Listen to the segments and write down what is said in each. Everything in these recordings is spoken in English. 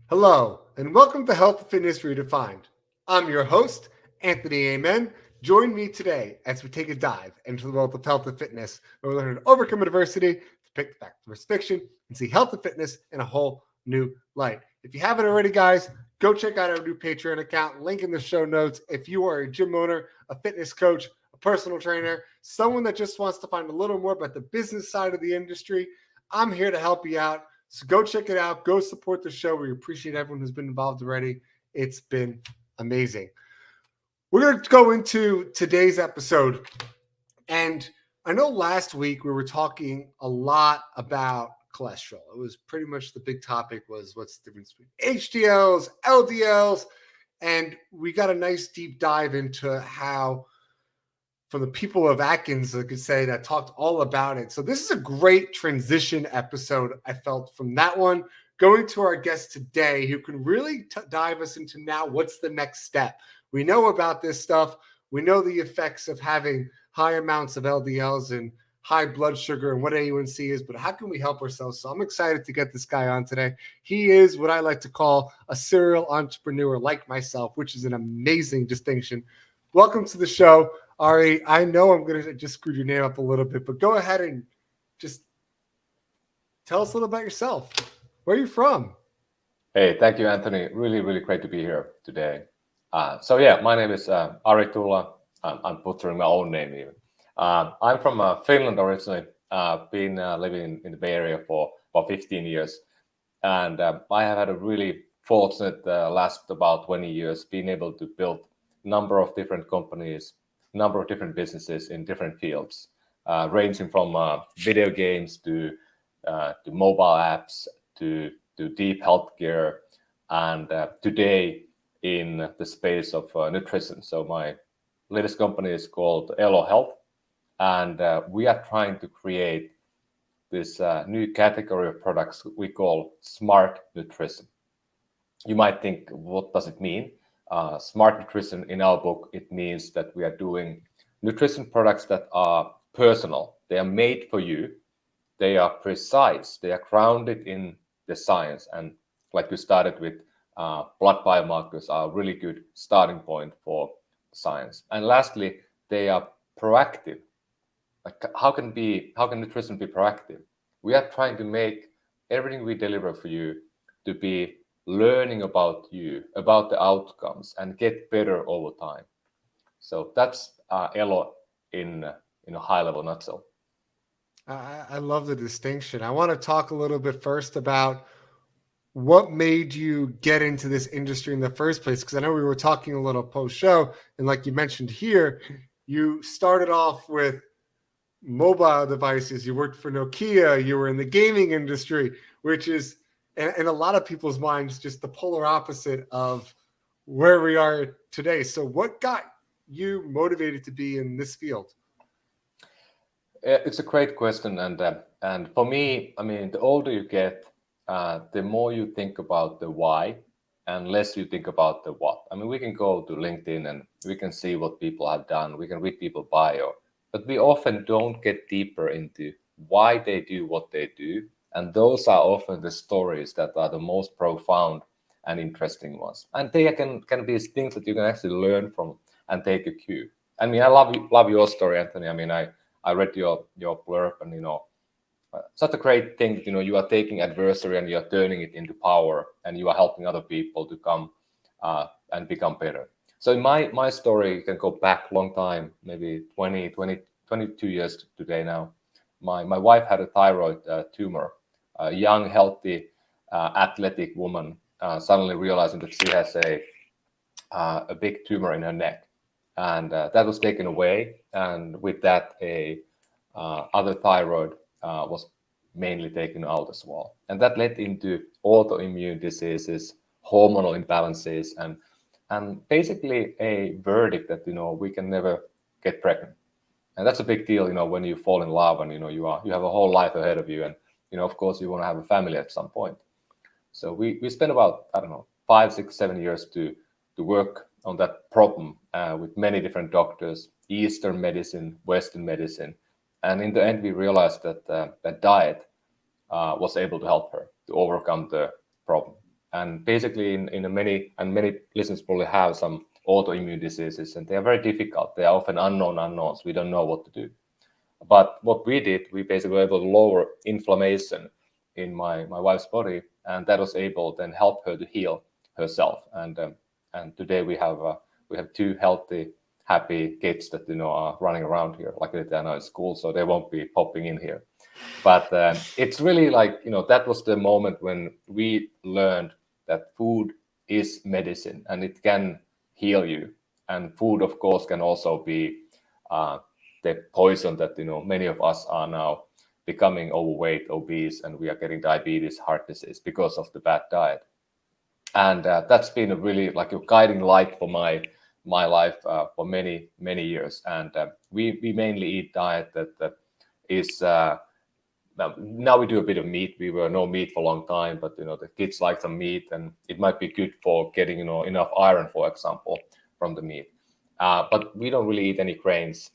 Hello, and welcome to Health and Fitness Redefined. I'm your host, Anthony Amen. Join me today as we take a dive into the world of health and fitness, where we learn to overcome adversity, to pick fact versus fiction, and see health and fitness in a whole new light. If you haven't already, guys, go check out our new Patreon account, link in the show notes. If you are a gym owner, a fitness coach, a personal trainer, someone that just wants to find a little more about the business side of the industry, I'm here to help you out. So go check it out. Go support the show. We appreciate everyone who's been involved already. It's been amazing. We're going to go into today's episode. And I know last week we were talking a lot about cholesterol. It was pretty much the big topic was what's the difference between HDLs, LDLs, and we got a nice deep dive into how from the people of Atkins, I could say, that talked all about it. So this is a great transition episode, I felt, from that one, going to our guest today, who can really dive us into now what's the next step. We know about this stuff. We know the effects of having high amounts of LDLs and high blood sugar and what A1C is, but how can we help ourselves? So I'm excited to get this guy on today. He is what I like to call a serial entrepreneur like myself, which is an amazing distinction. Welcome to the show, Ari. I know I'm going to just screw your name up a little bit, but go ahead and just tell us a little about yourself. Where are you from? Hey, thank you, Anthony. Really, really great to be here today. My name is Ari Tulla. I'm butchering my own name even. I'm from Finland originally. Been living in the Bay Area for about 15 years. And I have had a really fortunate last about 20 years being able to build number of different companies, number of different businesses in different fields, ranging from video games to mobile apps to deep healthcare, and today in the space of nutrition. So my latest company is called Elo Health, and we are trying to create this new category of products we call smart nutrition. You might think, what does it mean? Smart nutrition, in our book, it means that we are doing nutrition products that are personal. They are made for you. They are precise. They are grounded in the science. And like we started with, blood biomarkers are a really good starting point for science. And lastly, they are proactive. Like how can nutrition be proactive? We are trying to make everything we deliver for you to be learning about you, about the outcomes, and get better over time. So that's Elo in a high-level nutshell. I love the distinction. I want to talk a little bit first about what made you get into this industry in the first place, because I know we were talking a little post-show, and like you mentioned here, you started off with mobile devices. You worked for Nokia. You were in the gaming industry, which is in a lot of people's minds just the polar opposite of where we are today. So what got you motivated to be in this field? It's a great question, and for me, I mean, the older you get, the more you think about the why and less you think about the what. I mean, we can go to LinkedIn and we can see what people have done. We can read people's bio, but we often don't get deeper into why they do what they do. And those are often the stories that are the most profound and interesting ones. And they can be things that you can actually learn from and take a cue. I mean, I love your story, Anthony. I mean, I read your blurb, and such a great thing that you are taking adversity and you are turning it into power, and you are helping other people to come and become better. So in my story, you can go back a long time, maybe 22 years today now. My wife had a thyroid tumor. A young, healthy, athletic woman suddenly realizing that she has a big tumor in her neck, and that was taken away. And with that, other thyroid was mainly taken out as well, and that led into autoimmune diseases, hormonal imbalances, and basically a verdict that we can never get pregnant. And that's a big deal, when you fall in love and you have a whole life ahead of you, and of course, you want to have a family at some point. So we spent about, 5, 6, 7 years to work on that problem with many different doctors, Eastern medicine, Western medicine, And in the end, we realized that that diet was able to help her to overcome the problem. And basically, many listeners probably have some autoimmune diseases, and they are very difficult. They are often unknowns. We don't know what to do. But what we did, we basically were able to lower inflammation in my wife's body, and that was able then help her to heal herself. And today we have two healthy, happy kids that are running around here. Luckily they're now in school, so they won't be popping in here. But it's really like that was the moment when we learned that food is medicine and it can heal you. And food, of course, can also be the poison that many of us are now becoming overweight, obese, and we are getting diabetes, heart disease because of the bad diet. And that's been a really like a guiding light for my life for many years. And we mainly eat diet that is now we do a bit of meat. We were no meat for a long time, but the kids like some meat, and it might be good for getting enough iron, for example, from the meat. But we don't really eat any grains.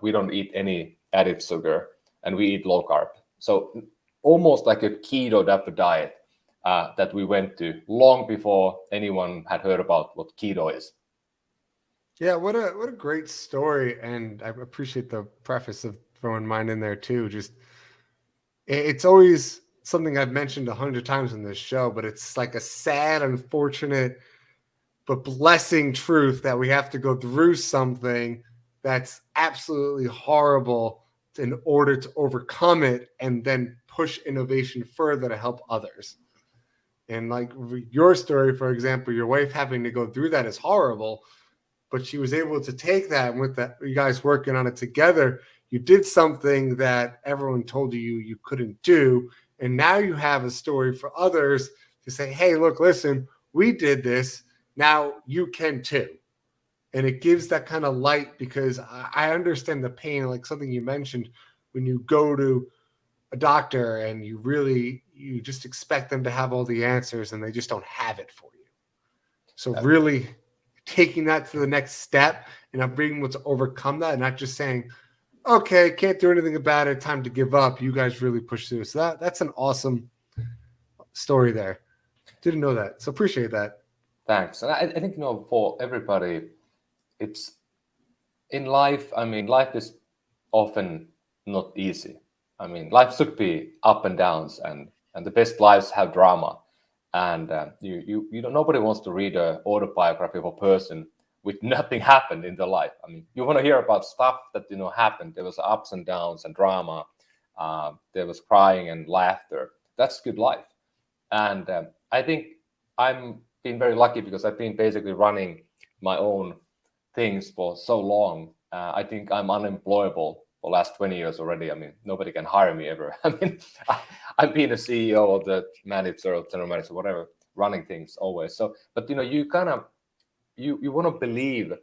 We don't eat any added sugar, and we eat low carb. So almost like a keto type of diet that we went to long before anyone had heard about what keto is. Yeah, what a great story, and I appreciate the preface of throwing mine in there too. Just it's always something I've mentioned 100 times in this show, but it's like a sad, unfortunate, but blessing truth that we have to go through something that's absolutely horrible in order to overcome it and then push innovation further to help others. And like your story, for example, your wife having to go through that is horrible, but she was able to take that, and with that, you guys working on it together, you did something that everyone told you couldn't do. And now you have a story for others to say, hey, look, listen, we did this. Now you can too. And it gives that kind of light, because I understand the pain, like something you mentioned, when you go to a doctor and you just expect them to have all the answers and they just don't have it for you. So really taking that to the next step and being able to overcome that, and not just saying, okay, can't do anything about it, time to give up. You guys really push through. So that's an awesome story there. Didn't know that. So appreciate that. Thanks. And I think, for everybody, it's in life. I mean, life is often not easy. I mean, life should be up and downs, and the best lives have drama. And nobody wants to read an autobiography of a person with nothing happened in their life. I mean, you want to hear about stuff that happened. There was ups and downs and drama. There was crying and laughter. That's good life. And I think I'm been very lucky because I've been basically running my own things for so long. I think I'm unemployable for the last 20 years already. I mean, nobody can hire me ever. I mean, I've been a CEO or the manager or general manager, whatever, running things always. So, but you kind of you want to believe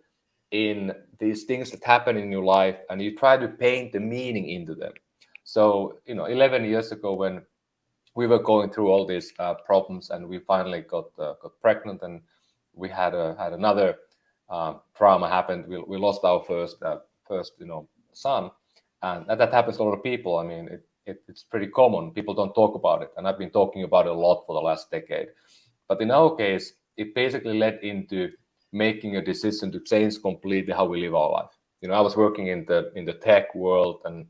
in these things that happen in your life, and you try to paint the meaning into them. So 11 years ago, when we were going through all these problems, and we finally got pregnant, and we had another trauma happened. We lost our first son, and that happens to a lot of people. I mean, it's pretty common. People don't talk about it, and I've been talking about it a lot for the last decade. But in our case, it basically led into making a decision to change completely how we live our life. I was working in the tech world and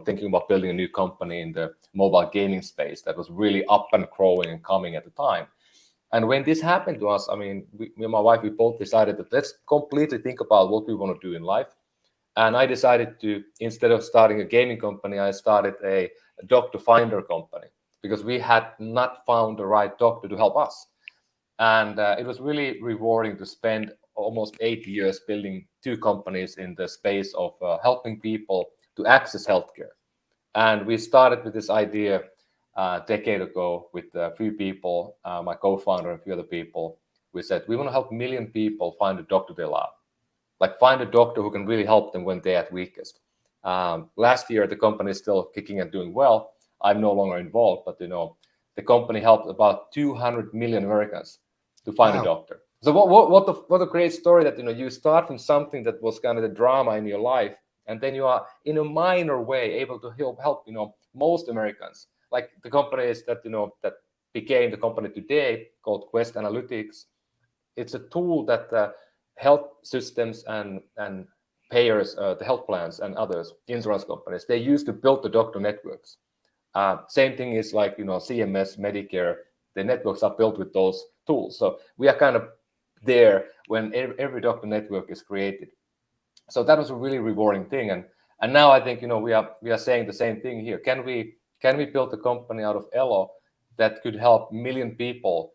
thinking about building a new company in the mobile gaming space that was really up and growing and coming at the time. And when this happened to us, I mean, me and my wife, we both decided that let's completely think about what we want to do in life. And I decided to, instead of starting a gaming company, I started a doctor finder company, because we had not found the right doctor to help us. And it was really rewarding to spend almost 8 years building two companies in the space of helping people to access healthcare. And we started with this idea a decade ago with a few people, my co-founder and a few other people. We said, we want to help 1 million people find a doctor they love. Like find a doctor who can really help them when they're at weakest. Last year, the company is still kicking and doing well. I'm no longer involved, but the company helped about 200 million Americans to find a doctor. So what a great story that you start from something that was kind of the drama in your life, and then you are in a minor way able to help most Americans. Like the companies that that became the company today called Quest Analytics. It's a tool that health systems and payers, the health plans and others, insurance companies, they use to build the doctor networks. Same thing is like CMS, Medicare. The networks are built with those tools. So we are kind of there when every doctor network is created. So that was a really rewarding thing. And now I think we are saying the same thing here. Can we build a company out of Elo that could help million people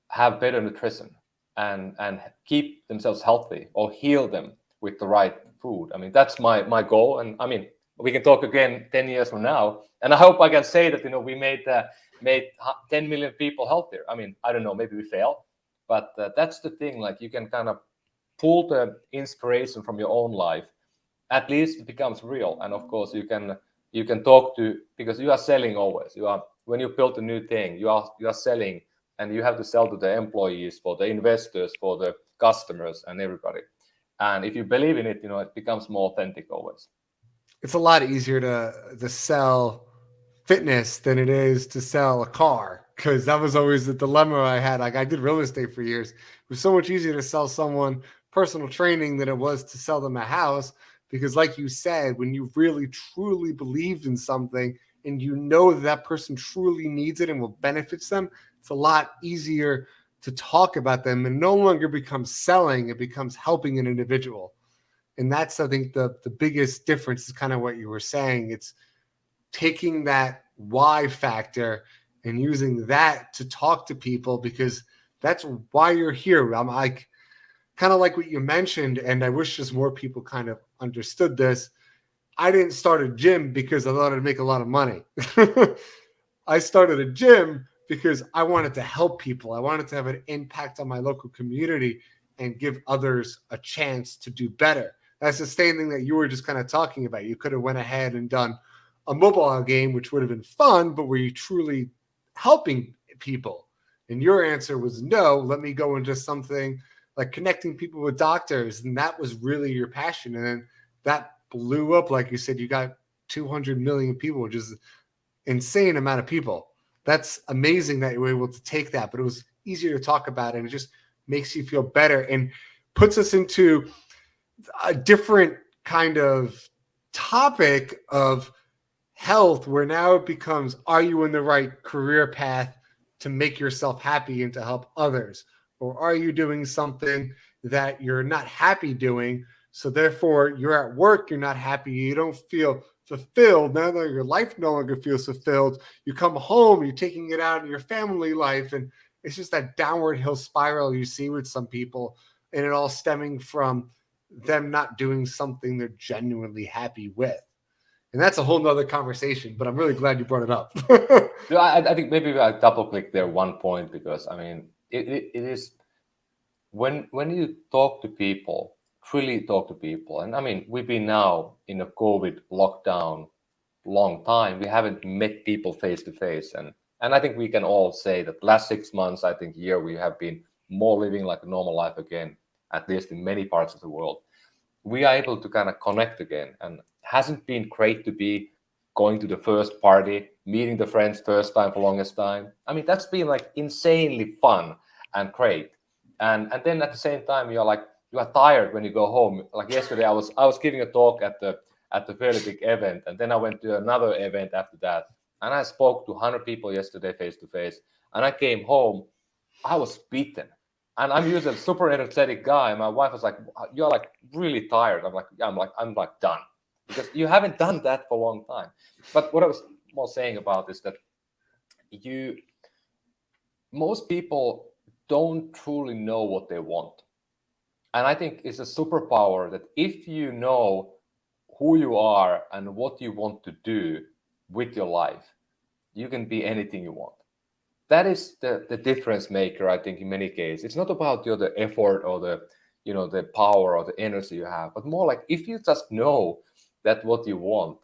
have better nutrition and keep themselves healthy or heal them with the right food? I mean, that's my goal. And I mean, we can talk again 10 years from now, and I hope I can say that we made 10 million people healthier. I mean, I don't know, maybe we fail, but that's the thing. Like, you can kind of pull the inspiration from your own life. At least it becomes real. And of course you can talk to, because you are selling always. When you build a new thing, you are selling, and you have to sell to the employees, for the investors, for the customers, and everybody. And if you believe in it, it becomes more authentic always. It's a lot easier to sell fitness than it is to sell a car, because that was always the dilemma I had. Like, I did real estate for years. It was so much easier to sell someone personal training than it was to sell them a house, because like you said, when you really truly believed in something and that person truly needs it and will benefits them, it's a lot easier to talk about them, and no longer becomes selling, it becomes helping an individual. And that's, I think, the biggest difference is kind of what you were saying. It's taking that why factor and using that to talk to people, because that's why you're here. I'm like, kind of like what you mentioned, and I wish just more people kind of understood this. I didn't start a gym because I thought I'd make a lot of money. I started a gym because I wanted to help people. I wanted to have an impact on my local community and give others a chance to do better. That's the same thing that you were just kind of talking about. You could have went ahead and done a mobile game, which would have been fun, but were you truly helping people? And your answer was no. Let me go into something like connecting people with doctors. And that was really your passion. And then that blew up. Like you said, you got 200 million people, which is insane amount of people. That's amazing that you were able to take that, but it was easier to talk about, and it just makes you feel better and puts us into a different kind of topic of health, where now it becomes, are you in the right career path to make yourself happy and to help others? Or are you doing something that you're not happy doing? So therefore you're at work, you're not happy, you don't feel fulfilled. Now that your life no longer feels fulfilled, you come home, you're taking it out in your family life. And it's just that downward hill spiral you see with some people, and it all stemming from them not doing something they're genuinely happy with. And that's a whole nother conversation, but I'm really glad you brought it up. I think maybe I double click there one point, because I mean, it is when you talk to people, really talk to people. And I mean, we've been now in a COVID lockdown long time. We haven't met people face to face. And I think we can all say that last 6 months, I think year, we have been more living like a normal life again, at least in many parts of the world. We are able to kind of connect again, and hasn't been great to be going to the first party, meeting the friends first time for longest time. I mean, that's been like insanely fun and great. And then at the same time, you are tired when you go home. Like yesterday, I was giving a talk at the fairly big event, and then I went to another event after that, and I spoke to 100 people yesterday face to face, and I came home, I was beaten. And I'm usually a super energetic guy. My wife was like, "You're like really tired." I'm like done, because you haven't done that for a long time. But what I was more saying about is that most people don't truly know what they want. And I think it's a superpower that if you know who you are and what you want to do with your life, you can be anything you want. That is the difference maker, I think, in many cases. It's not about the effort or the power or the energy you have, but more like, if you just know that what you want,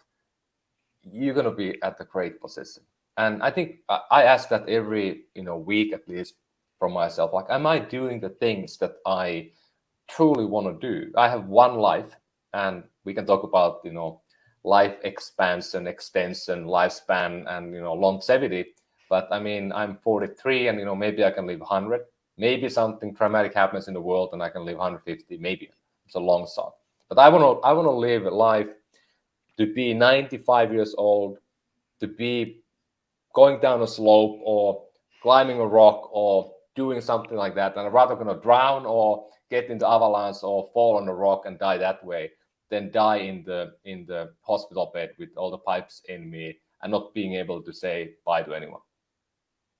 you're going to be at a great position. And I think I ask that every week at least from myself, like, am I doing the things that I truly want to do? I have one life, and we can talk about, life expansion, extension, lifespan, and, longevity. But I mean, I'm 43, and, maybe I can live 100. Maybe something dramatic happens in the world and I can live 150. Maybe it's a long shot. But I want to live a life to be 95 years old, to be going down a slope or climbing a rock or doing something like that, and I'm rather going to drown or get into avalanche or fall on a rock and die that way than die in the hospital bed with all the pipes in me and not being able to say bye to anyone.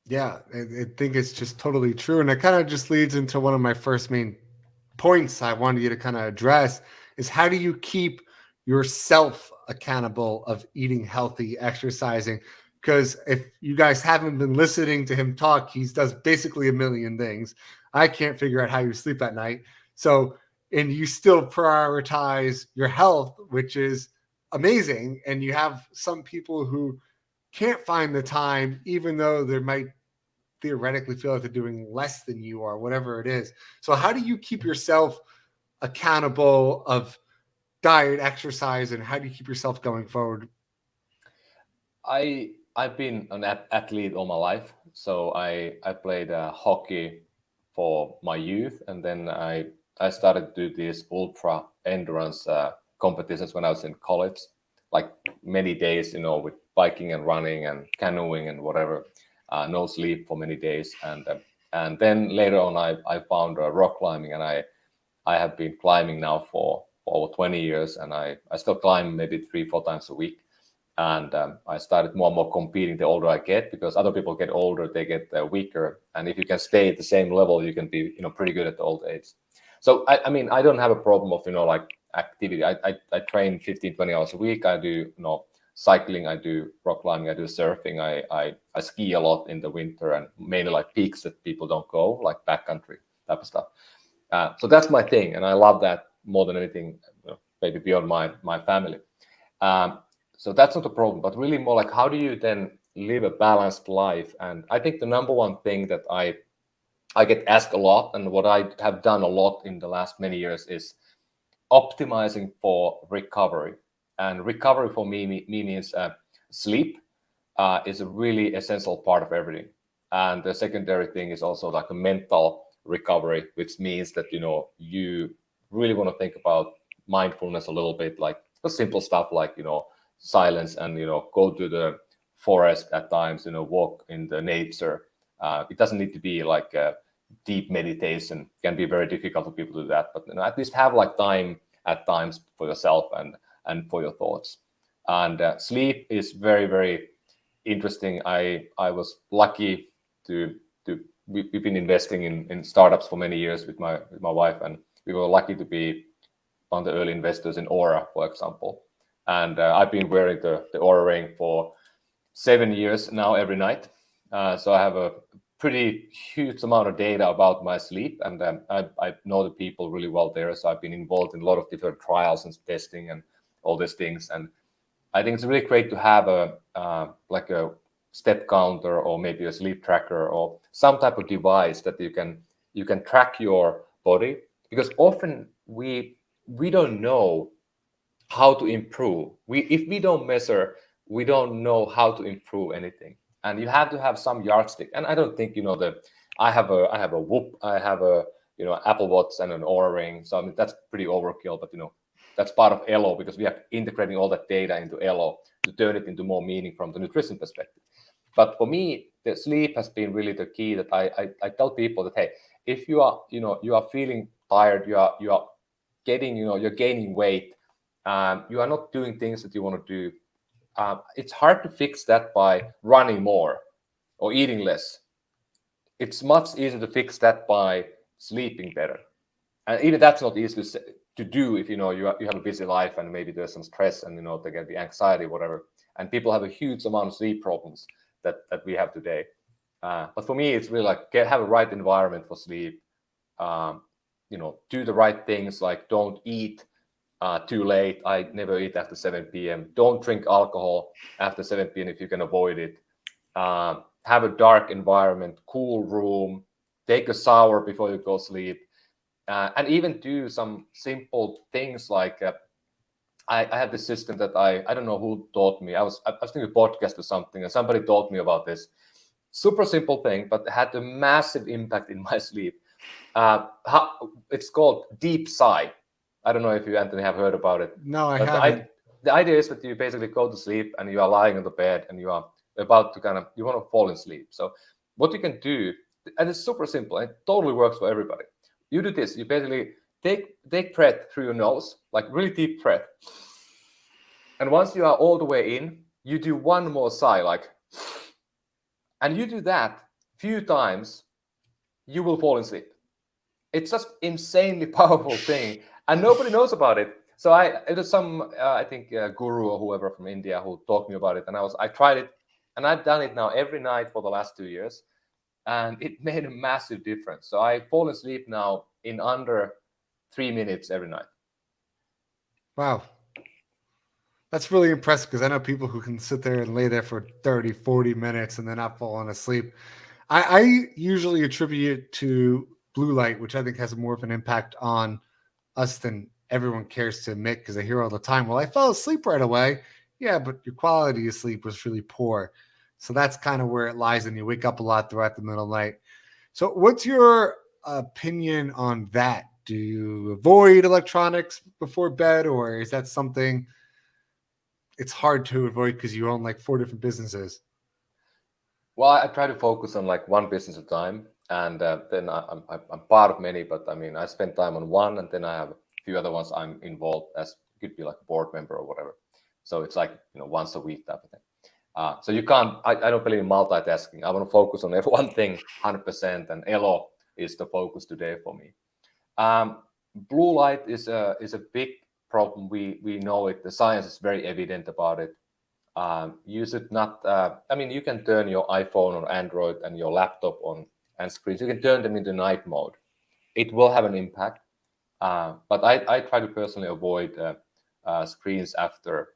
Yeah, I think it's just totally true. And it kind of just leads into one of my first main points I wanted you to kind of address is how do you keep yourself accountable of eating healthy, exercising? Because if you guys haven't been listening to him talk, he does basically a million things. I can't figure out how you sleep at night. So, and you still prioritize your health, which is amazing. And you have some people who can't find the time, even though there might theoretically feel like they're doing less than you are, whatever it is. So how do you keep yourself accountable of diet, exercise, and how do you keep yourself going forward? I've been an athlete all my life. So I played hockey for my youth, and then I started to do these ultra endurance competitions when I was in college, like many days, with biking and running and canoeing and whatever. No sleep for many days, and then later on I found rock climbing, and I have been climbing now for over 20 years, and I still climb maybe 3-4 times a week. And I started more and more competing the older I get, because other people get older, they get weaker. And if you can stay at the same level, you can be, pretty good at the old age. So, I mean, I don't have a problem of, like activity. I train 15, 20 hours a week. I do, cycling, I do rock climbing, I do surfing. I ski a lot in the winter, and mainly like peaks that people don't go, like backcountry type of stuff. So that's my thing. And I love that more than anything, maybe beyond my family. So that's not a problem, but really more like, how do you then live a balanced life? And I think the number one thing that I get asked a lot, and what I have done a lot in the last many years, is optimizing for recovery. And recovery for me means sleep is a really essential part of everything. And the secondary thing is also like a mental recovery, which means that, you really want to think about mindfulness a little bit, like the simple stuff like, silence, and go to the forest at times, walk in the nature. It doesn't need to be like a deep meditation. It can be very difficult for people to do that, but at least have like time at times for yourself and for your thoughts. And sleep is very, very interesting. I was lucky we've been investing in startups for many years with my wife, and we were lucky to be one of the early investors in Aura, for example. And I've been wearing the Aura ring for 7 years now every night. So I have a pretty huge amount of data about my sleep, and I know the people really well there. So I've been involved in a lot of different trials and testing and all these things. And I think it's really great to have like a step counter, or maybe a sleep tracker, or some type of device that you can track your body, because often we don't know how to improve. If we don't measure, we don't know how to improve anything. And you have to have some yardstick. And I don't think I have a Whoop, I have a Apple Watch and an Oura ring. So I mean, that's pretty overkill, but that's part of Elo, because we are integrating all that data into Elo to turn it into more meaning from the nutrition perspective. But for me, the sleep has been really the key. That I tell people that, hey, if you are feeling tired, you are getting you're gaining weight, you are not doing things that you want to do. It's hard to fix that by running more or eating less. It's much easier to fix that by sleeping better. And even that's not easy to do if you have a busy life, and maybe there's some stress, and there can be anxiety, whatever. And people have a huge amount of sleep problems that we have today. But for me, it's really like have a right environment for sleep. Do the right things, like don't eat too late. I never eat after 7 p.m. Don't drink alcohol after 7 p.m. if you can avoid it. Have a dark environment, cool room, take a shower before you go sleep, and even do some simple things like I have this system that I don't know who taught me. I was doing a podcast or something, and somebody taught me about this. Super simple thing, but it had a massive impact in my sleep. It's called deep sigh. I don't know if you, Anthony, have heard about it. No, I But haven't. the idea is that you basically go to sleep and you are lying on the bed and you are about to you want to fall in sleep. So what you can do, and it's super simple, and it totally works for everybody. You do this. You basically take breath through your nose, like really deep breath. And once you are all the way in, you do one more sigh, like, and you do that few times, you will fall in sleep. It's just insanely powerful thing, and nobody knows about it. So it was some I think guru or whoever from India who taught me about it, and I tried it, and I've done it now every night for the last 2 years, and it made a massive difference. So I fall asleep now in under 3 minutes every night. Wow. That's really impressive, because I know people who can sit there and lay there for 30, 40 minutes and then not falling asleep. I usually attribute it to blue light, which I think has more of an impact on us than everyone cares to admit, because I hear all the time, well, I fell asleep right away. Yeah, but your quality of sleep was really poor. So that's kind of where it lies, and you wake up a lot throughout the middle of the night. So what's your opinion on that? Do you avoid electronics before bed, or is that something it's hard to avoid because you own like 4 different businesses? Well, I try to focus on like one business at a time, and then I'm part of many, but I mean, I spend time on one, and then I have a few other ones I'm involved as, could be like a board member or whatever. So it's like, once a week type of thing. So you can't, I don't believe in multitasking. I want to focus on every one thing 100%, and Elo is the focus today for me. Blue light is a big problem. We know it. The science is very evident about it. You should not, I mean, you can turn your iPhone or Android and your laptop on and screens. You can turn them into night mode. It will have an impact. But I try to personally avoid screens after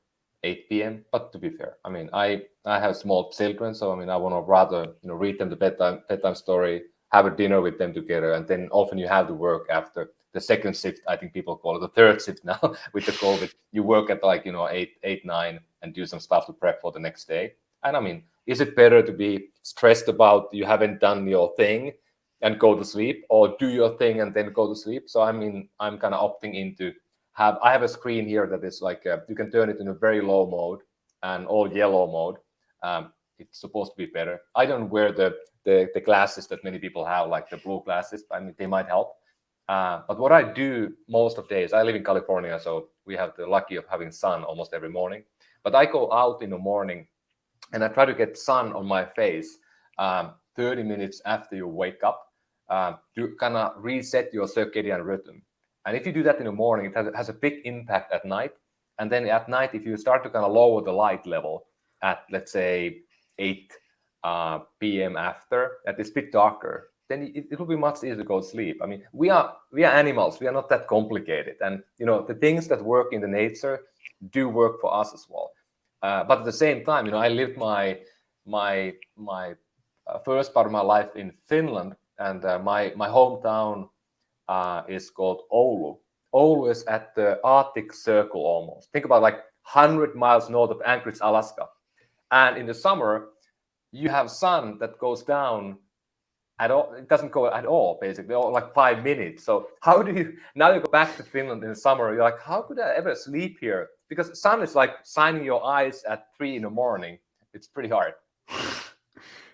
8 p.m. But to be fair, I mean, I have small children, so I mean, I want to rather read them the bedtime story, have a dinner with them together, and then often you have to work after the second shift. I think people call it the third shift now with the COVID. You work at like 8, 9, and do some stuff to prep for the next day. And I mean, is it better to be stressed about you haven't done your thing and go to sleep, or do your thing and then go to sleep? So I mean, I'm kind of opting into I have a screen here that is like you can turn it in a very low mode and all yellow mode. It's supposed to be better. I don't wear the glasses that many people have, like the blue glasses. I mean, they might help. But what I do most of days, I live in California, so we have the lucky of having sun almost every morning. But I go out in the morning and I try to get sun on my face 30 minutes after you wake up to kind of reset your circadian rhythm. And if you do that in the morning, it has a big impact at night. And then at night, if you start to kind of lower the light level at, let's say, 8 p.m. after, that it's a bit darker, then it will be much easier to go to sleep. I mean, we are animals. We are not that complicated. And, the things that work in the nature do work for us as well. But at the same time, I lived my first part of my life in Finland, and my hometown is called Oulu. Oulu is at the Arctic Circle almost. Think about like 100 miles north of Anchorage, Alaska. And in the summer, you have sun that goes down at all. It doesn't go at all, basically, or like 5 minutes. So how do you, now you go back to Finland in the summer, you're like, how could I ever sleep here? Because the sun is like shining your eyes at 3 in the morning. It's pretty hard.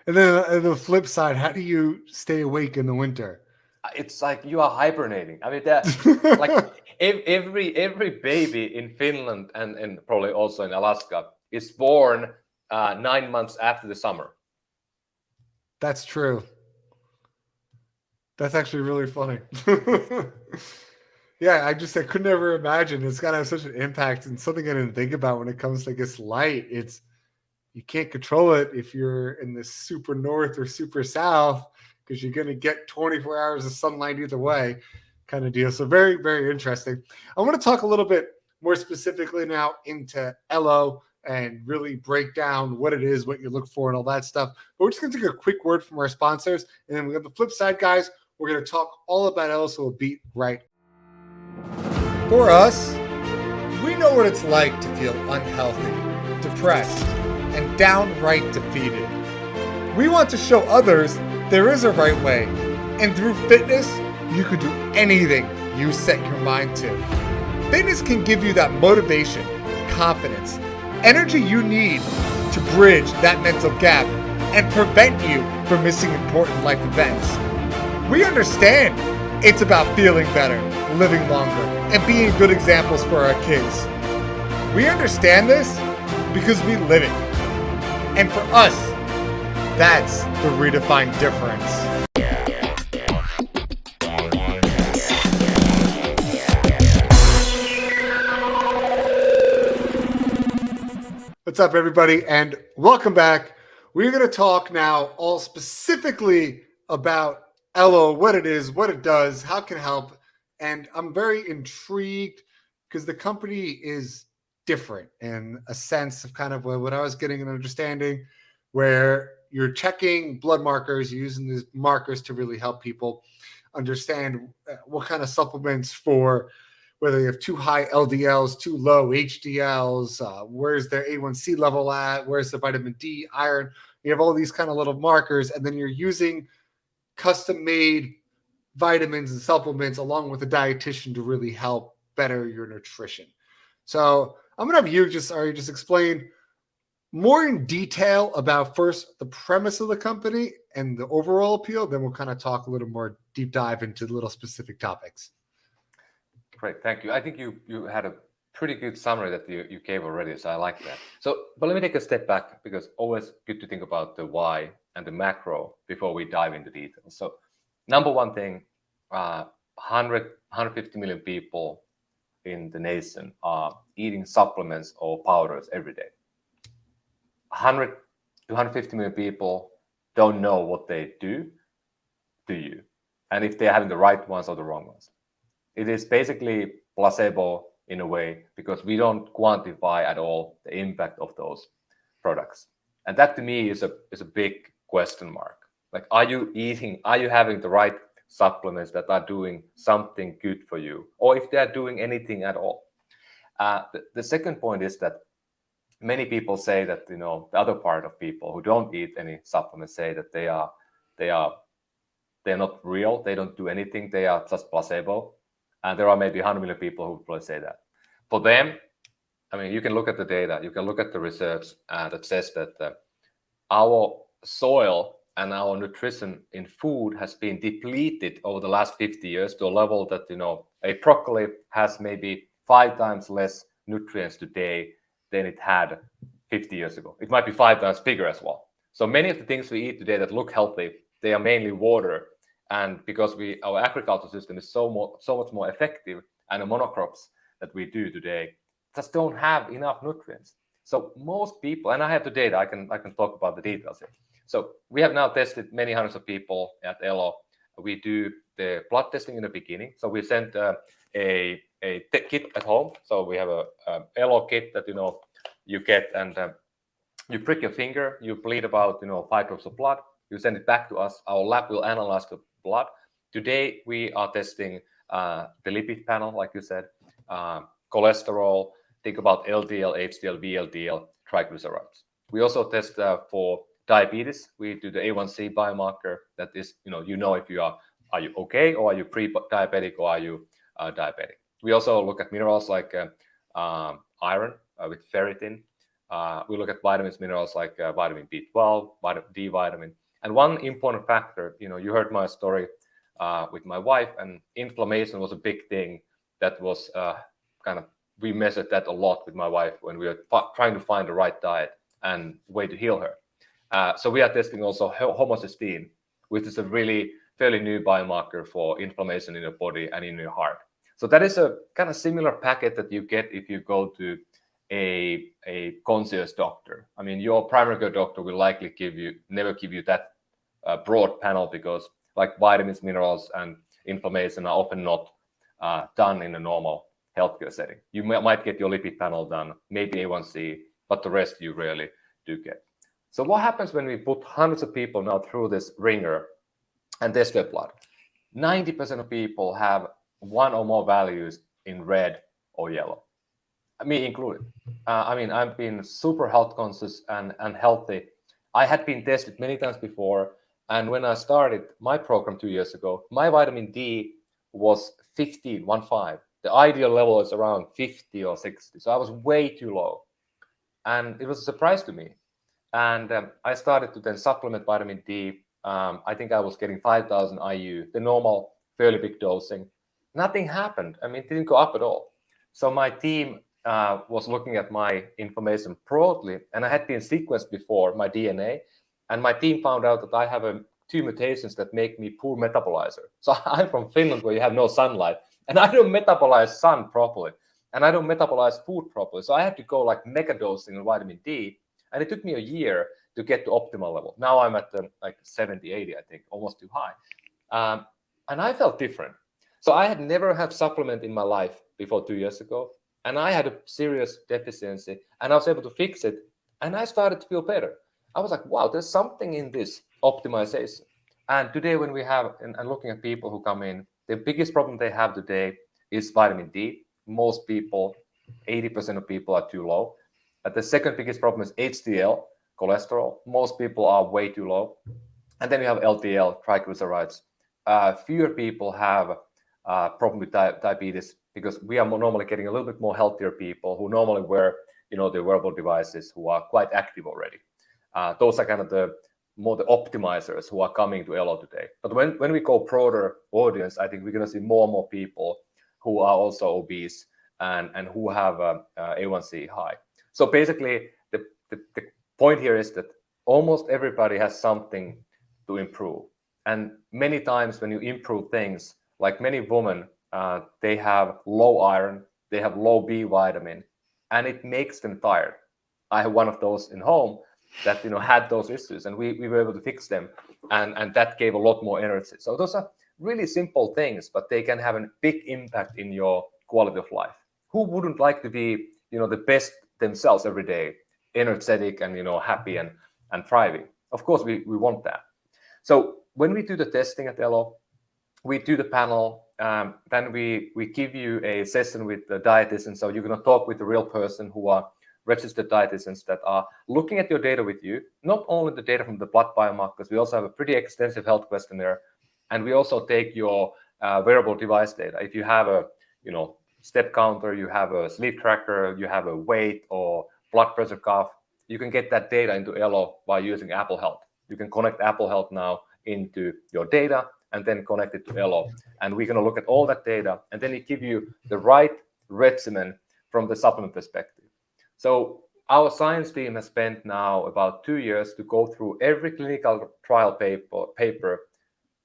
And then on the flip side, how do you stay awake in the winter? It's like you are hibernating. I mean, like every baby in Finland and probably also in Alaska is born 9 months after the summer. That's true. That's actually really funny. Yeah, I could never imagine it's got to have such an impact, and something I didn't think about when it comes to this light. It's, you can't control it if you're in the super north or super south, because you're going to get 24 hours of sunlight either way, kind of deal. So very, very interesting. I want to talk a little bit more specifically now into Elo and really break down what it is, what you look for, and all that stuff. But we're just going to take a quick word from our sponsors, and then we got the flip side, guys. We're going to talk all about Elo, so we'll be right. For us, We know what it's like to feel unhealthy, depressed, and downright defeated. We want to show others there is a right way, and through fitness, you can do anything you set your mind to. Fitness can give you that motivation, confidence, energy you need to bridge that mental gap and prevent you from missing important life events. We understand it's about feeling better, living longer, and being good examples for our kids. We understand this because we live it. And for us, that's the redefined difference. What's up, everybody, and welcome back. We're going to talk now all specifically about Elo, what it is, what it does, how it can help. And I'm very intrigued because the company is different in a sense of kind of what I was getting an understanding, where you're checking blood markers, you're using these markers to really help people understand what kind of supplements for whether you have too high LDLs, too low HDLs, where's their A1C level at, where's the vitamin D, iron. You have all these kind of little markers, and then you're using custom-made vitamins and supplements along with a dietitian to really help better your nutrition. So I'm going to have you just explain more in detail about first the premise of the company and the overall appeal. Then we'll kind of talk a little more deep dive into little specific topics. Great, thank you. I think you had a pretty good summary that you gave already, so I like that. But let me take a step back, because always good to think about the why and the macro before we dive into details. So number one thing, 150 million people in the nation are eating supplements or powders every day. 100 to 150 million people don't know what they do you, and if they're having the right ones or the wrong ones. It is basically placebo in a way, because we don't quantify at all the impact of those products. And that to me is a big question mark. Like, are you having the right supplements that are doing something good for you, or if they are doing anything at all? The second point is that many people say that, the other part of people who don't eat any supplements say that they're not real, they don't do anything, they are just placebo. And there are maybe 100 million people who probably say that. For them, you can look at the data, you can look at the research that says that our soil and our nutrition in food has been depleted over the last 50 years to a level that, a broccoli has maybe 5 times less nutrients today than it had 50 years ago. It might be 5 times bigger as well. So many of the things we eat today that look healthy, they are mainly water. And because our agriculture system is so much more effective, and the monocrops that we do today just don't have enough nutrients. So most people, and I have the data, I can talk about the details here. So we have now tested many hundreds of people at Elo. We do the blood testing in the beginning. So we sent a kit at home. So we have a Elo kit that you get, and you prick your finger, you bleed about 5 drops of blood. You send it back to us. Our lab will analyze the blood. Today, we are testing the lipid panel, like you said, cholesterol, think about LDL, HDL, VLDL, triglycerides. We also test for diabetes. We do the A1C biomarker. That is, if you are you okay, or are you pre-diabetic, or are you diabetic. We also look at minerals like iron with ferritin. We look at vitamins, minerals like vitamin B12, D vitamin. And one important factor, you heard my story with my wife, and inflammation was a big thing that was we measured that a lot with my wife when we were trying to find the right diet and way to heal her. So we are testing also homocysteine, which is a really fairly new biomarker for inflammation in your body and in your heart. So that is a kind of similar packet that you get if you go to a concierge doctor. Your primary care doctor will likely never give you that broad panel, because like vitamins, minerals, and inflammation are often not done in a normal healthcare setting. You might get your lipid panel done, maybe A1C, but the rest you rarely do get. So what happens when we put hundreds of people now through this ringer and test their blood? 90% of people have one or more values in red or yellow. me included. I mean, I've been super health conscious and healthy. I had been tested many times before. And when I started my program 2 years ago, my vitamin D was 15, 1.5. The ideal level is around 50 or 60. So I was way too low. And it was a surprise to me. And I started to then supplement vitamin D. I think I was getting 5,000 IU, the normal, fairly big dosing. Nothing happened. I mean, it didn't go up at all. So my team was looking at my information broadly, and I had been sequenced before, my DNA, and my team found out that I have two mutations that make me poor metabolizer. So I'm from Finland, where you have no sunlight, and I don't metabolize sun properly, and I don't metabolize food properly. So I had to go like mega dosing of vitamin D, and it took me a year to get to optimal level. Now I'm at like 70, 80, I think, almost too high. And I felt different. So I had never had supplement in my life before 2 years ago. And I had a serious deficiency, and I was able to fix it. And I started to feel better. I was like, wow, there's something in this optimization. And today when we have, and looking at people who come in, the biggest problem they have today is vitamin D. Most people, 80% of people are too low. The second biggest problem is HDL, cholesterol. Most people are way too low. And then you have LDL, triglycerides. Fewer people have problem with diabetes, because we are normally getting a little bit more healthier people who normally wear, the wearable devices, who are quite active already. Those are kind of the optimizers who are coming to Elo today. But when we go broader audience, I think we're going to see more and more people who are also obese and who have A1C high. So basically, the point here is that almost everybody has something to improve. And many times when you improve things, like many women, they have low iron, they have low B vitamin, and it makes them tired. I have one of those in home that had those issues, and we were able to fix them, and that gave a lot more energy. So those are really simple things, but they can have a big impact in your quality of life. Who wouldn't like to be the best themselves every day, energetic and happy and thriving? Of course we want that. So when we do the testing at Elo, we do the panel, then we give you a session with the dietitian. So you're going to talk with the real person who are registered dietitians that are looking at your data with you, not only the data from the blood biomarkers. We also have a pretty extensive health questionnaire, and we also take your wearable device data. If you have a step counter, you have a sleep tracker, you have a weight or blood pressure cuff, you can get that data into Elo by using Apple Health. You can connect Apple Health now into your data and then connect it to Elo. And we're going to look at all that data, and then we give you the right regimen from the supplement perspective. So our science team has spent now about 2 years to go through every clinical trial paper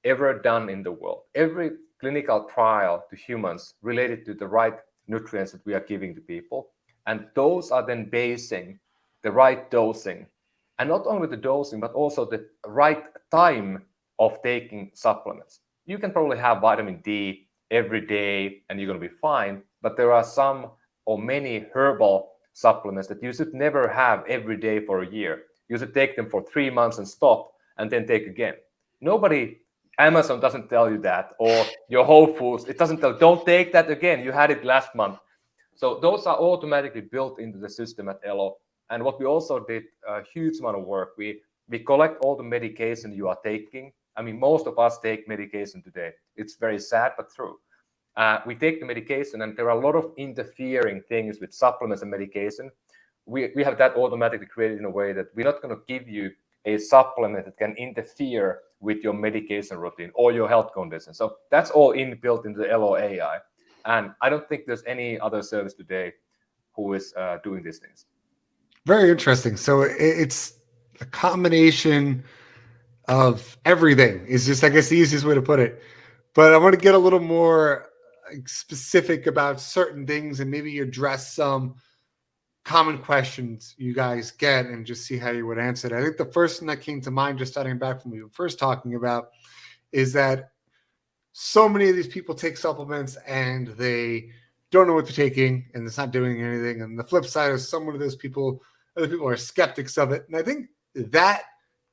ever done in the world. Every clinical trial to humans related to the right nutrients that we are giving to people. And those are then basing the right dosing. And not only the dosing, but also the right time of taking supplements. You can probably have vitamin D every day and you're going to be fine. But there are some or many herbal supplements that you should never have every day for a year. You should take them for 3 months and stop, and then take again. Amazon doesn't tell you that, or your Whole Foods, it doesn't tell, don't take that again, you had it last month. So those are automatically built into the system at Elo. And what we also did, a huge amount of work, we collect all the medication you are taking. I mean, most of us take medication today. It's very sad, but true. We take the medication, and there are a lot of interfering things with supplements and medication. We have that automatically created in a way that we're not going to give you a supplement that can interfere with your medication routine or your health condition. So that's all inbuilt into the Elo AI. And I don't think there's any other service today who is doing these things. Very interesting. So it's a combination of everything. Is just, I guess, the easiest way to put it. But I want to get a little more specific about certain things and maybe address some common questions you guys get and just see how you would answer it. I think the first thing that came to mind, just starting back from what we were first talking about, is that so many of these people take supplements and they don't know what they're taking and it's not doing anything. And the flip side is some of those people, other people are skeptics of it. And I think that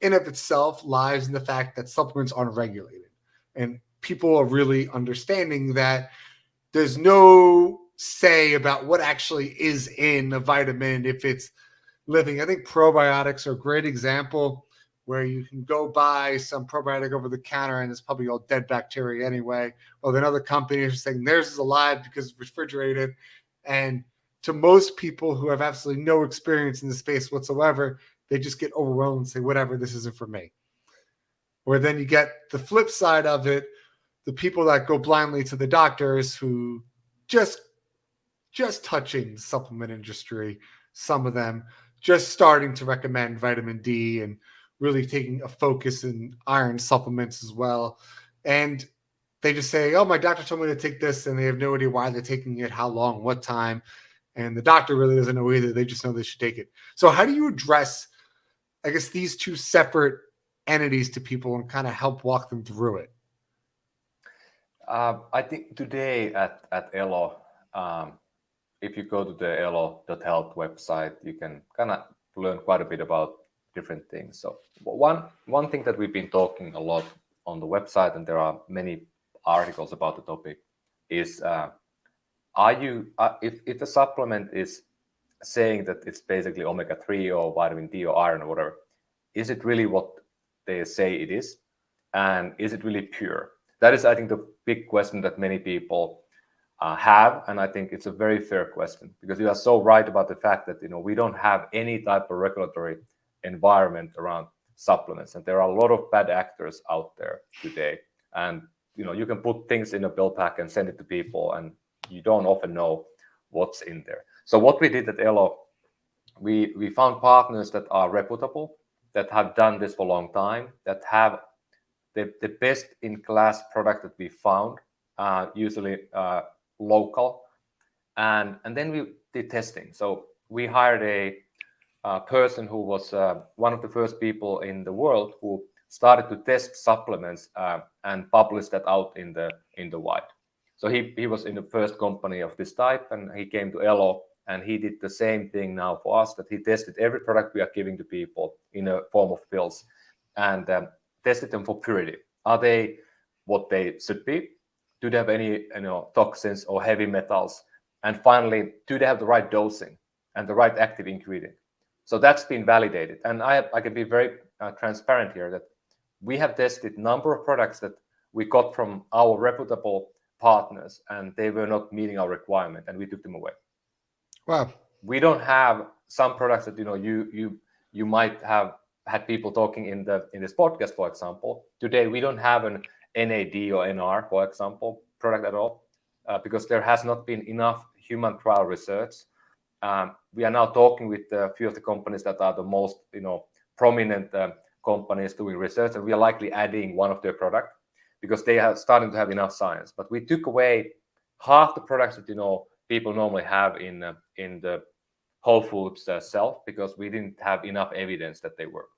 in of itself lies in the fact that supplements aren't regulated. And people are really understanding that there's no say about what actually is in a vitamin if it's living. I think probiotics are a great example where you can go buy some probiotic over the counter and it's probably all dead bacteria anyway. Well, then other companies are saying theirs is alive because it's refrigerated. And to most people who have absolutely no experience in the space whatsoever, they just get overwhelmed and say, whatever, this isn't for me. Or then you get the flip side of it, the people that go blindly to the doctors who just touching the supplement industry, some of them just starting to recommend vitamin D and really taking a focus in iron supplements as well. And they just say, oh, my doctor told me to take this, and they have no idea why they're taking it, how long, what time. And the doctor really doesn't know either. They just know they should take it. So how do you address, I guess, these two separate entities to people and kind of help walk them through it? I think today at Elo, if you go to the Elo.health website, you can kind of learn quite a bit about different things. So one thing that we've been talking a lot on the website, and there are many articles about the topic, is if the supplement is saying that it's basically omega-3 or vitamin D or iron or whatever, is it really what they say it is? And is it really pure? That is, I think, the big question that many people have, and I think it's a very fair question, because you are so right about the fact that we don't have any type of regulatory environment around supplements, and there are a lot of bad actors out there today. And you can put things in a pill pack and send it to people, and you don't often know what's in there. So what we did at Elo, we found partners that are reputable, that have done this for a long time, that have the best in class product that we found, usually local, and then we did testing. So we hired a person who was one of the first people in the world who started to test supplements and publish that out in the wild. So he was in the first company of this type, and he came to Elo, and he did the same thing now for us, that he tested every product we are giving to people in a form of pills, and tested them for purity. Are they what they should be? Do they have any toxins or heavy metals? And finally, do they have the right dosing and the right active ingredient? So that's been validated. And I can be very transparent here that we have tested a number of products that we got from our reputable partners, and they were not meeting our requirement, and we took them away. Wow. We don't have some products that you might have had people talking in this podcast, for example. Today we don't have an NAD or NR, for example, product at all, because there has not been enough human trial research. We are now talking with a few of the companies that are the most prominent companies doing research, and we are likely adding one of their products because they are starting to have enough science. But we took away half the products that people normally have in the Whole Foods shelf, because we didn't have enough evidence that they work.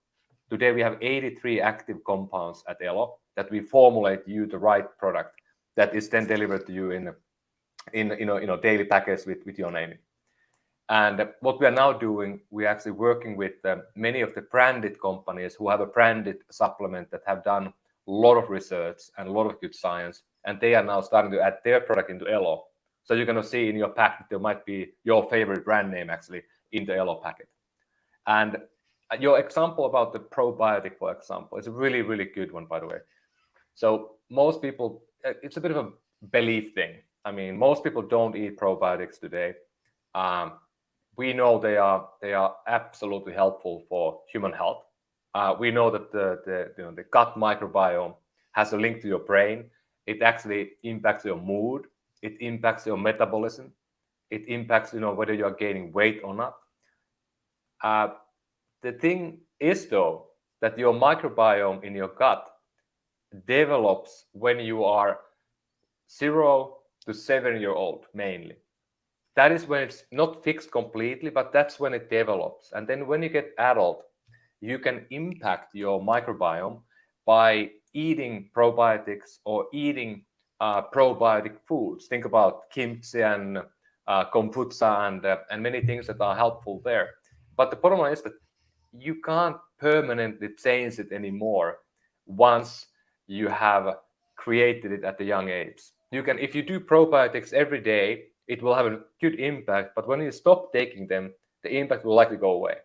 Today we have 83 active compounds at Elo that we formulate you the right product that is then delivered to you in daily packets with your name. And what we are now doing, we're actually working with many of the branded companies who have a branded supplement that have done a lot of research and a lot of good science, and they are now starting to add their product into Elo. So you're going to see in your packet there might be your favorite brand name actually in the Elo packet. And your example about the probiotic, for example, is a really, really good one, by the way. So most people, it's a bit of a belief thing. I mean, most people don't eat probiotics today. We know they are absolutely helpful for human health. We know that the gut microbiome has a link to your brain. It actually impacts your mood. It impacts your metabolism. It impacts whether you are gaining weight or not. The thing is, though, that your microbiome in your gut develops when you are 0 to 7-year-old mainly. That is when it's not fixed completely, but that's when it develops. And then when you get adult, you can impact your microbiome by eating probiotics or eating probiotic foods. Think about kimchi and kombucha and many things that are helpful there. But the bottom line is that you can't permanently change it anymore once you have created it at a young age. You can, if you do probiotics every day it will have a good impact, but when you stop taking them, the impact will likely go away.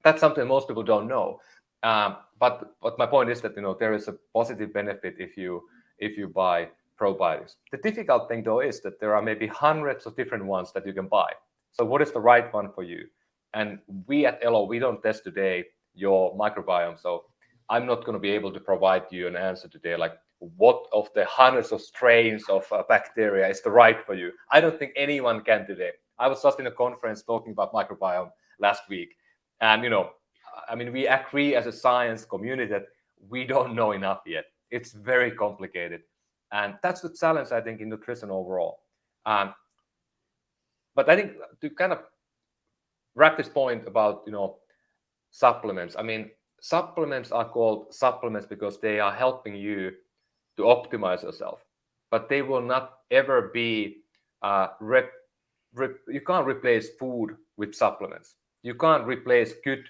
That's something most people don't know. But my point is that there is a positive benefit if you buy probiotics. The difficult thing though is that there are maybe hundreds of different ones that you can buy. So what is the right one for you? And we at Elo, we don't test today your microbiome. So I'm not going to be able to provide you an answer today, like what of the hundreds of strains of bacteria is the right for you. I don't think anyone can today. I was just in a conference talking about microbiome last week. And, we agree as a science community that we don't know enough yet. It's very complicated. And that's the challenge, I think, in nutrition overall. But I think to kind of wrap this point about, supplements. Supplements are called supplements because they are helping you to optimize yourself. But they will not ever be, you can't replace food with supplements. You can't replace good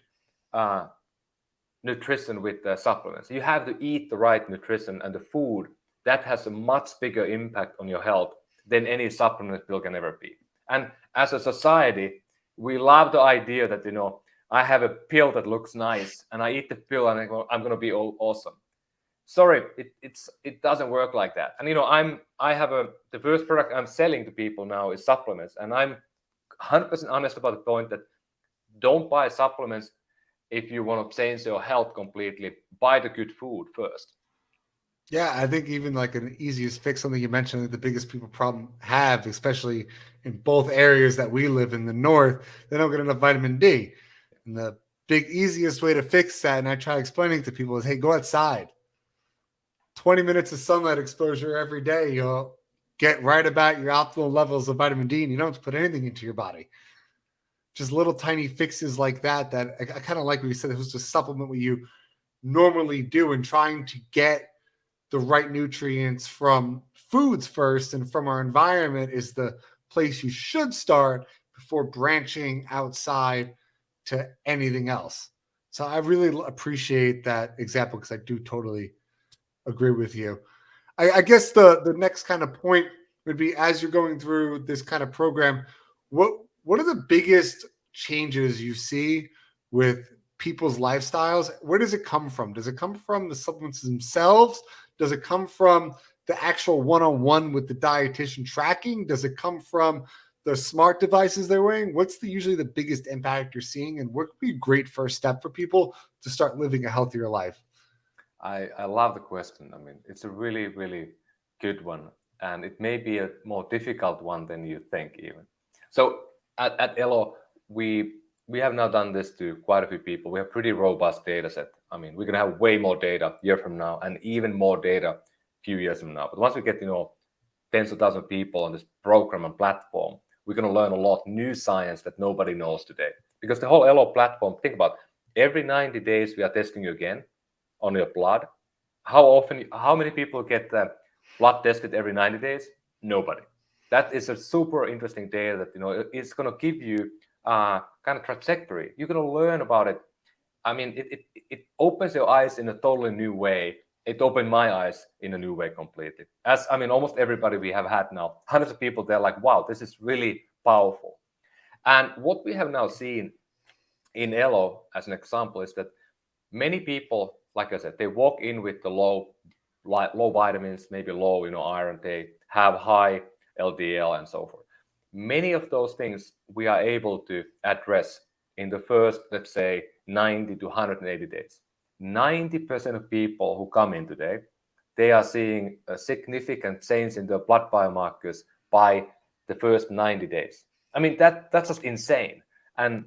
nutrition with supplements. You have to eat the right nutrition and the food that has a much bigger impact on your health than any supplement pill can ever be. And as a society, we love the idea that, I have a pill that looks nice and I eat the pill and I'm going to be awesome. Sorry, it doesn't work like that. And, the first product I'm selling to people now is supplements. And I'm 100% honest about the point that don't buy supplements if you want to change your health completely. Buy the good food first. Yeah, I think even like an easiest fix, something you mentioned, that the biggest people problem have, especially in both areas that we live in the north, they don't get enough vitamin D. And the big easiest way to fix that, and I try explaining to people, is hey, go outside. 20 minutes of sunlight exposure every day, you'll get right about your optimal levels of vitamin D, and you don't have to put anything into your body. Just little tiny fixes like that I kind of like what you said. It was to supplement what you normally do, and trying to get the right nutrients from foods first and from our environment is the place you should start before branching outside to anything else. So I really appreciate that example because I do totally agree with you. I guess the next kind of point would be, as you're going through this kind of program, what are the biggest changes you see with people's lifestyles? Where does it come from? Does it come from the supplements themselves? Does it come from the actual one-on-one with the dietitian tracking? Does it come from the smart devices they're wearing? What's usually the biggest impact you're seeing, and what would be a great first step for people to start living a healthier life? I love the question. It's a really, really good one. And it may be a more difficult one than you think even. So at Elo, we have now done this to quite a few people. We have pretty robust data set. We're going to have way more data a year from now and even more data a few years from now. But once we get, tens of thousands of people on this program and platform, we're going to learn a lot new science that nobody knows today. Because the whole Elo platform, think about every 90 days, we are testing you again on your blood. How many people get blood tested every 90 days? Nobody. That is a super interesting data that, it's going to give you kind of trajectory. You're going to learn about it. It opens your eyes in a totally new way. It opened my eyes in a new way completely. As almost everybody we have had now, hundreds of people, they're like, wow, this is really powerful. And what we have now seen in Elo, as an example, is that many people, like I said, they walk in with the low vitamins, maybe low, iron. They have high LDL and so forth. Many of those things we are able to address in the first, let's say, 90 to 180 days. 90% of people who come in today, they are seeing a significant change in their blood biomarkers by the first 90 days. That's just insane. And,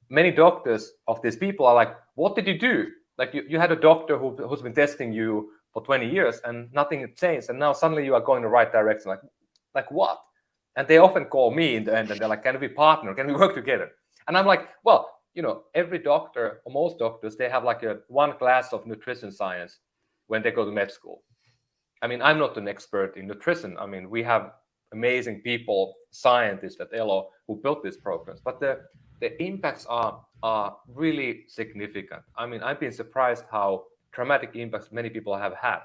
many doctors of these people are like, what did you do? Like you had a doctor who's been testing you for 20 years and nothing changed. And now suddenly you are going the right direction. Like what? And they often call me in the end and they're like, can we partner? Can we work together? And I'm like, well, every doctor or most doctors, they have like one class of nutrition science when they go to med school. I'm not an expert in nutrition. We have amazing people, scientists at Elo who built these programs, but the impacts are really significant. I've been surprised how dramatic impacts many people have had.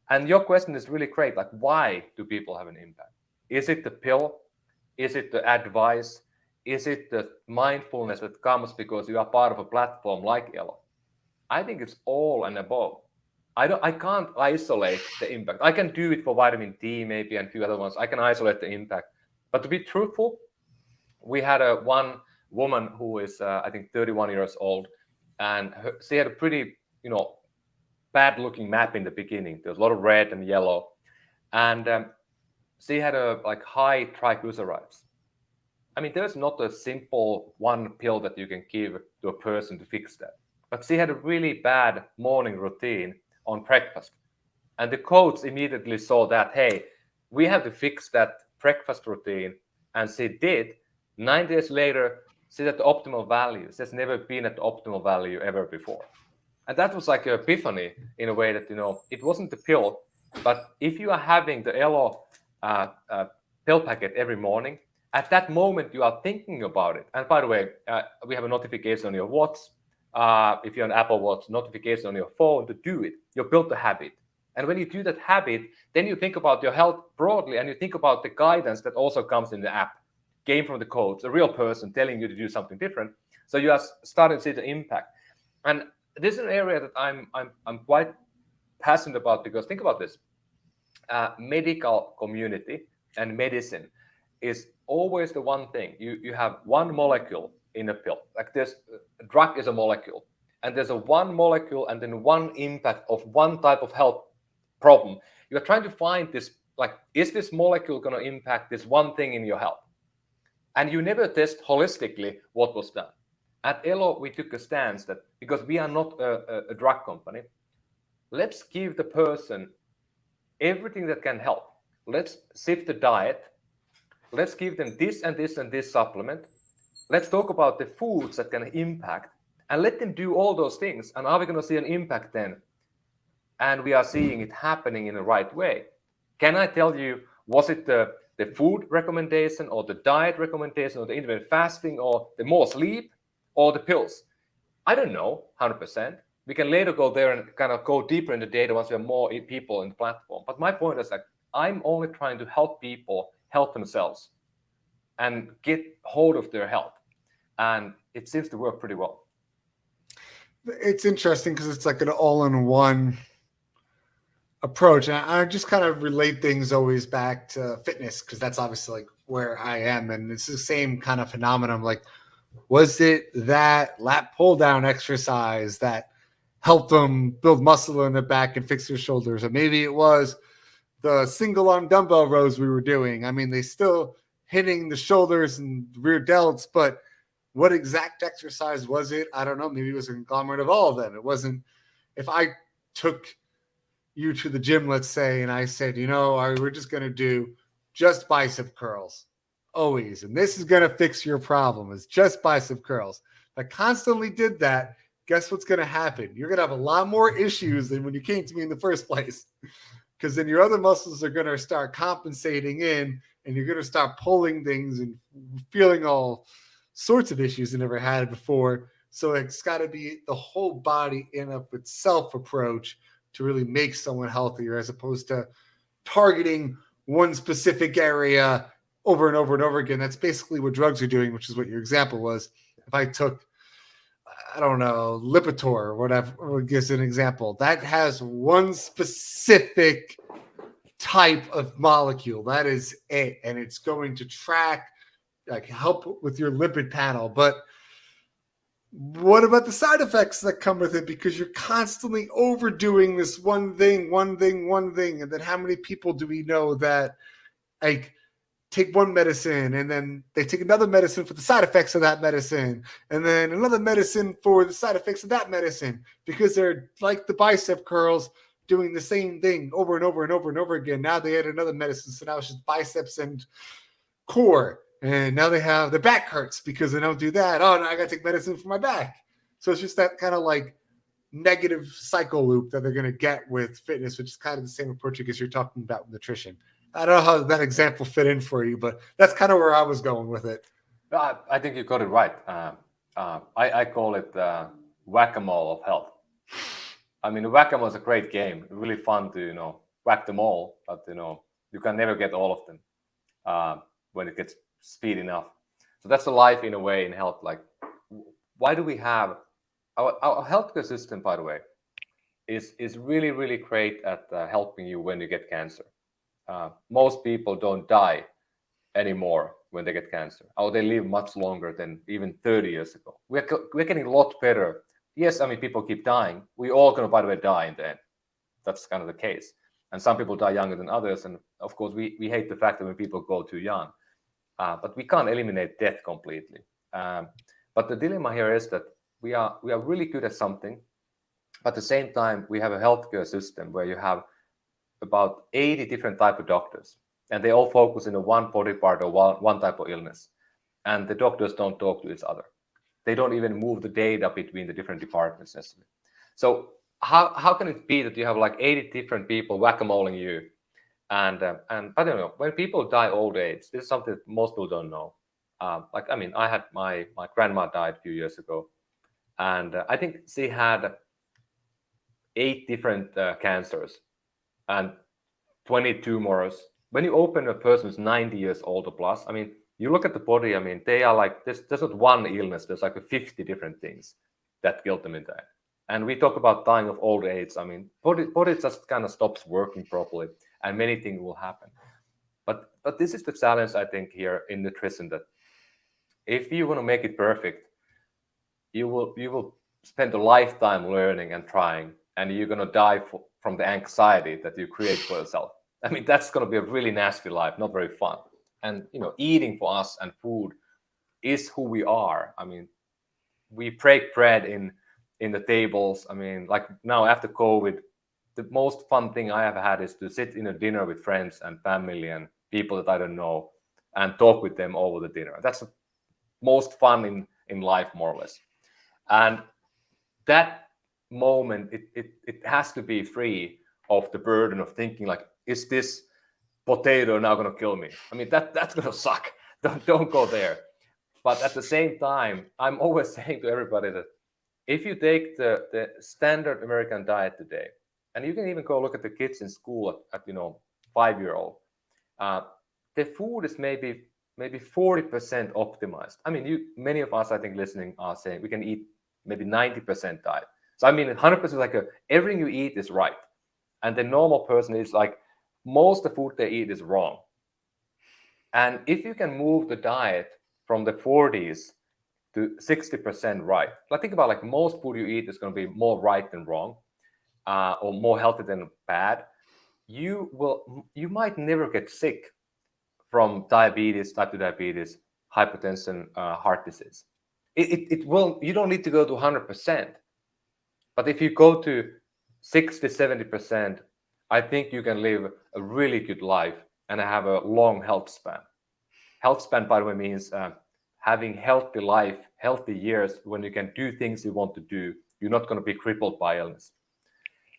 And your question is really great. Like, why do people have an impact? Is it the pill? Is it the advice? Is it the mindfulness that comes because you are part of a platform like Elo? I think it's all and above. I can't isolate the impact. I can do it for vitamin D maybe and a few other ones. I can isolate the impact. But to be truthful, we had one woman who is I think 31 years old, and she had a pretty bad looking map in the beginning. There was a lot of red and yellow, and she had a high triglycerides. I mean, there's not a simple one pill that you can give to a person to fix that. But she had a really bad morning routine on breakfast. And the coach immediately saw that, hey, we have to fix that breakfast routine. And she did. 9 days later, she's at the optimal value. She's never been at the optimal value ever before. And that was like an epiphany in a way that, it wasn't the pill, but if you are having the Elo pill packet every morning, at that moment you are thinking about it. And by the way, we have a notification on your watch. If you're on Apple Watch, notification on your phone to do it. You built the habit. And when you do that habit, then you think about your health broadly, and you think about the guidance that also comes in the app, came from the coach, a real person telling you to do something different. So you are starting to see the impact. And this is an area that I'm quite passionate about, because think about this. Medical community and medicine is always the one thing. You have one molecule in a pill. Like this drug is a molecule, and there's a one molecule and then one impact of one type of health problem. You're trying to find this, is this molecule going to impact this one thing in your health? And you never test holistically what was done. At Elo, we took a stance that because we are not a drug company, let's give the person everything that can help. Let's shift the diet. Let's give them this and this and this supplement. Let's talk about the foods that can impact, and let them do all those things. And are we going to see an impact then? And we are seeing it happening in the right way. Can I tell you, was it the food recommendation or the diet recommendation or the intermittent fasting or the more sleep or the pills? I don't know 100%. We can later go there and kind of go deeper in the data once we have more people in the platform. But my point is I'm only trying to help people help themselves and get hold of their health. And it seems to work pretty well. It's interesting because it's like an all-in-one approach. And I just kind of relate things always back to fitness, because that's obviously where I am. And it's the same kind of phenomenon. Was it that lat pull down exercise that helped them build muscle in their back and fix their shoulders? Or maybe it was the single arm dumbbell rows we were doing. I mean, they still hitting the shoulders and rear delts, but what exact exercise was it? I don't know. Maybe it was a conglomerate of all of them. It wasn't, if I took you to the gym, let's say, and I said, we're just going to do just bicep curls always, and this is going to fix your problem. It's just bicep curls. If I constantly did that, guess what's going to happen? You're going to have a lot more issues than when you came to me in the first place, because then your other muscles are going to start compensating in, and you're going to start pulling things and feeling all sorts of issues you never had before. So it's got to be the whole body in of itself approach to really make someone healthier, as opposed to targeting one specific area over and over and over again. That's basically what drugs are doing, which is what your example was. If I took, I don't know, Lipitor or whatever, gives an example, that has one specific type of molecule. That is it. And it's going to track, help with your lipid panel. But what about the side effects that come with it? Because you're constantly overdoing this one thing. And then how many people do we know that take one medicine and then they take another medicine for the side effects of that medicine, and then another medicine for the side effects of that medicine, because they're like the bicep curls doing the same thing over and over and over and over again. Now they add another medicine. So now it's just biceps and core. And now they have their back hurts because they don't do that. Oh, now I got to take medicine for my back. So it's just that kind of negative cycle loop that they're going to get with fitness, which is kind of the same approach as you're talking about with nutrition. I don't know how that example fit in for you, but that's kind of where I was going with it. I think you got it right. I call it whack-a-mole of health. I mean, whack-a-mole is a great game. Really fun to, whack them all, but, you can never get all of them when it gets speed enough. So that's the life in a way in health. Like, why do we have our healthcare system, by the way, is really, really great at helping you when you get cancer. Most people don't die anymore when they get cancer, or they live much longer than even 30 years ago. We're getting a lot better. Yes, I mean, people keep dying. We all going to, by the way, die in the end. That's kind of the case. And some people die younger than others. And of course, we hate the fact that when people go too young. But we can't eliminate death completely. But the dilemma here is that we are really good at something. But at the same time, we have a healthcare system where you have about 80 different type of doctors, and they all focus in one body part or one type of illness. And the doctors don't talk to each other. They don't even move the data between the different departments necessarily. So how can it be that you have like 80 different people whack-a-moling you? And I don't know, when people die old age, this is something that most people don't know. Like, I mean, I had my grandma died a few years ago, and I think she had 8 different cancers and 20 tumors. When you open a person who's 90 years old or plus, I mean, you look at the body, I mean, they are like, there's not one illness, there's like 50 different things that killed them in that. And we talk about dying of old age. I mean, body just kind of stops working properly, and many things will happen. But this is the challenge, I think, here in nutrition, that if you want to make it perfect, you will spend a lifetime learning and trying, and you're going to die from the anxiety that you create for yourself. I mean, that's going to be a really nasty life, not very fun. And, you know, eating for us and food is who we are. I mean, we break bread in the tables. I mean, like now after COVID, the most fun thing I have had is to sit in a dinner with friends and family and people that I don't know and talk with them over the dinner. That's the most fun in life, more or less. And that moment, it has to be free of the burden of thinking like, is this potato now going to kill me? I mean, that's going to suck. Don't go there. But at the same time, I'm always saying to everybody that if you take the standard American diet today, and you can even go look at the kids in school at 5-year-old, the food is maybe 40% optimized. I mean, many of us, I think, listening are saying we can eat maybe 90% diet. So I mean, 100% like everything you eat is right, and the normal person is like most of the food they eat is wrong. And if you can move the diet from the 40s to 60% right, like think about like most food you eat is going to be more right than wrong, or more healthy than bad. You might never get sick from diabetes, type 2 diabetes, hypertension, heart disease. It will. You don't need to go to 100%, but if you go to 60, 70%, I think you can live a really good life and have a long health span. Health span, by the way, means having healthy life, healthy years when you can do things you want to do. You're not going to be crippled by illness.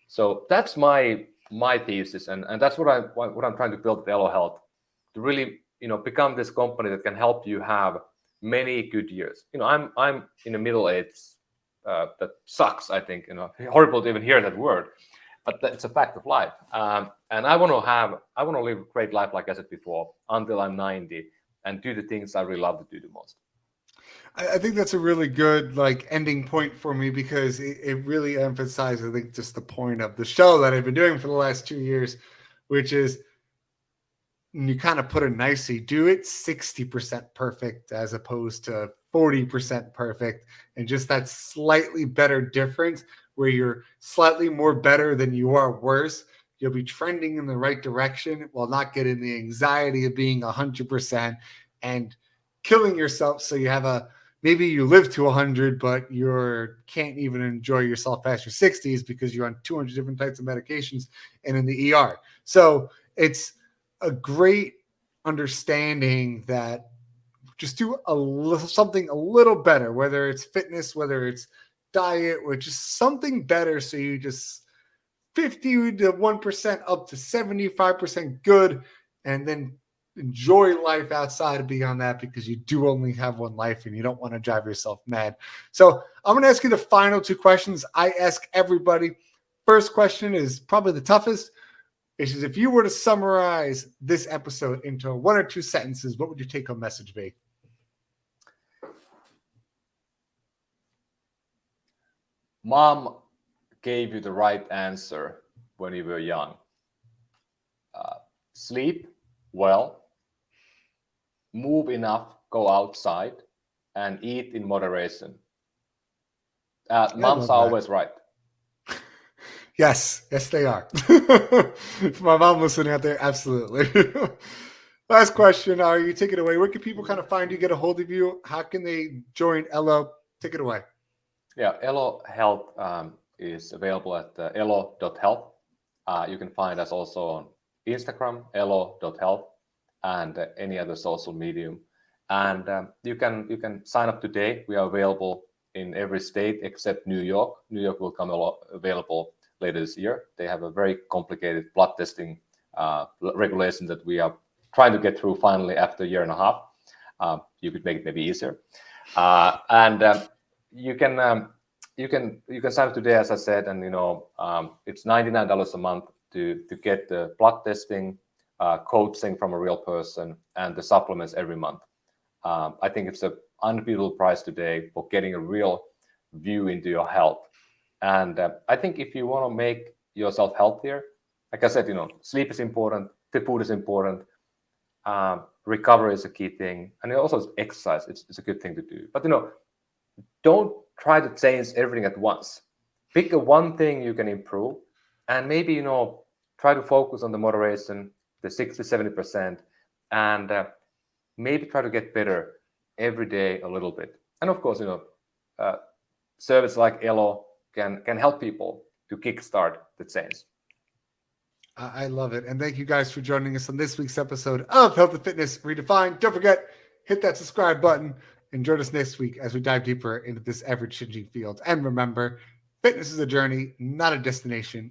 So that's my thesis, and that's what I'm trying to build at Elo Health, to really become this company that can help you have many good years. I'm in the middle age. That sucks, I think. Horrible to even hear that word, but it's a fact of life. And I want to live a great life, like I said before, until I'm 90, and do the things I really love to do the most. I think that's a really good ending point for me, because it really emphasizes, I think, just the point of the show that I've been doing for the last 2 years, which is, you kind of put it nicely, do it 60% perfect as opposed to 40% perfect, and just that slightly better difference where you're slightly more better than you are worse. You'll be trending in the right direction while not getting the anxiety of being 100% and killing yourself. So you have maybe you live to 100, but you can't even enjoy yourself past your 60s because you're on 200 different types of medications and in the ER. So it's a great understanding that just do something a little better, whether it's fitness, whether it's diet, or just something better. So you just 50 to 1% up to 75% good, and then enjoy life outside and beyond that, because you do only have one life and you don't want to drive yourself mad. So I'm going to ask you the final 2 questions I ask everybody. First question is probably the toughest. It's just, if you were to summarize this episode into 1 or 2 sentences, what would your take-home message be? Mom gave you the right answer when you were young. Sleep well, move enough, go outside, and eat in moderation. Moms are always right. Yes, they are. For my mom listening out there, absolutely. Last question, Ari, you take it away. Where can people kind of find you, get a hold of you? How can they join Elo? Take it away. Yeah, Elo Health is available at elo.health. You can find us also on Instagram, elo.health, and any other social medium. And you can sign up today. We are available in every state except New York. New York will come available later this year. They have a very complicated blood testing regulation that we are trying to get through finally after a year and a half. You could make it maybe easier. You can sign up today, as I said, and it's $99 a month to get the blood testing, coaching from a real person, and the supplements every month. I think it's an unbeatable price today for getting a real view into your health. And I think if you want to make yourself healthier, like I said, sleep is important, the food is important, recovery is a key thing, and also exercise. It's a good thing to do. But don't try to change everything at once. Pick one thing you can improve, and maybe try to focus on the moderation, the 60-70%, and maybe try to get better every day a little bit. And of course, service like Elo can help people to kickstart the change. I love it. And thank you guys for joining us on this week's episode of Health and Fitness Redefined. Don't forget, hit that subscribe button and join us next week as we dive deeper into this ever-changing field. And remember, fitness is a journey, not a destination.